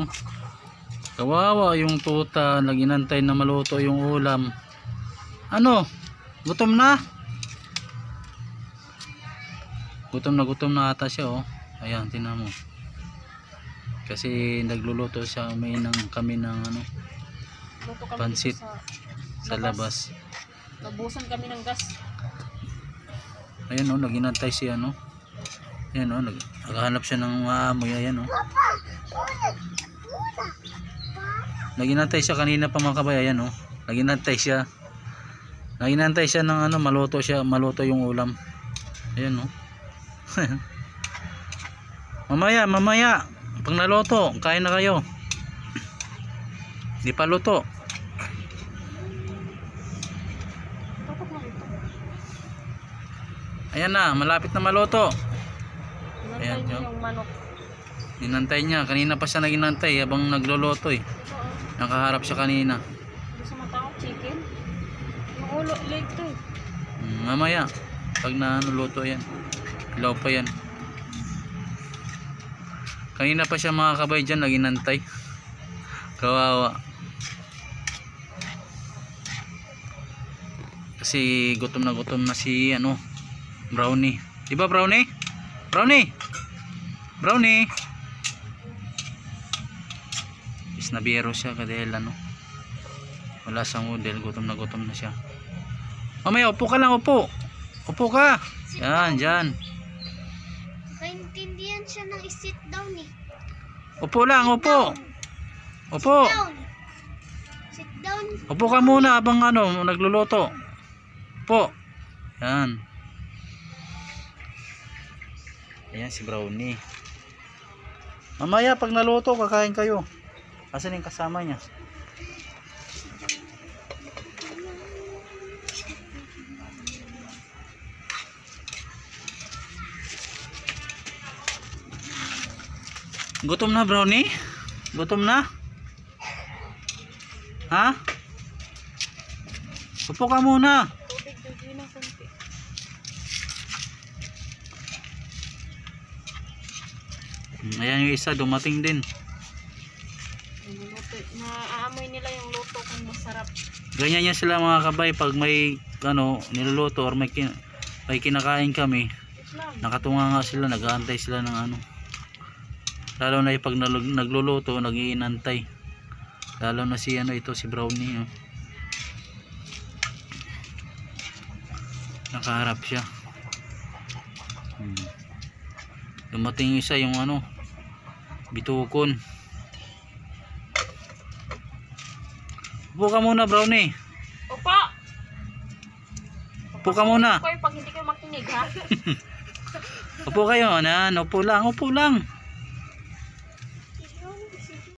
oh. Kawawa yung tuta, naginantay na maluto yung ulam. Ano? Gutom na? Gutom na ata siya oh. Ayan, tingnan mo. Kasi nagluluto siya kami ng ano, pansit sa labas. Nabusan kami ng gas. Ayan oh, naginantay siya no. Ayan oh, naghahanap siya ng maamoy. Ayan oh. Naginantay siya kanina pa mga kabay. Ayan oh. Naginantay siya ng ano, maluto yung ulam. Ayan oh. Mamaya pag naluto, kain na kayo. Di pa luto. Ayan na, malapit na maluto. Ayan yung manok. Ninantay niya, kanina pa siya naginantay habang nagluluto eh. Nakaharap siya kanina. Gusto mo tao chicken? Yung ulo, leg to. Mamaya pag luto yan, ilaw pa yan. Kanina pa siya mga kabay dyan naginantay. Kawawa. Kasi gutom na si ano, Brownie. Diba Brownie? Brownie is nabiyero siya dahil ano, wala siyang model. Gutom na siya. Mamaya upo ka lang, upo ka. Yan, dyan. Kaintindihan siya ng sit down eh. Upo lang, upo. Sit down. Upo ka muna habang ano, nagluluto. Upo. Yan. Ayan si Brownie. Mamaya pag naluto, kakain kayo. Asan yung kasama niya? Gutom na Brownie? Gutom na? Ha? Upo ka muna. Ayan yung isa, dumating din. Naaamoy nila yung luto kung masarap. Ganyan yan sila mga kabay pag may ano, niluluto or may kinakain kami. Nakatunga nga sila, nag-aantay sila ng ano. Lalo na pag nagluluto, nag-iinantay. Lalo na si ano, ito si Brownie. Oh. Nakaharap siya. Dumating isa yung ano, bitukon. Upo ka muna Brownie. Upo ka muna. Pag hindi kayo makinig ha. Upo kayo, upo lang.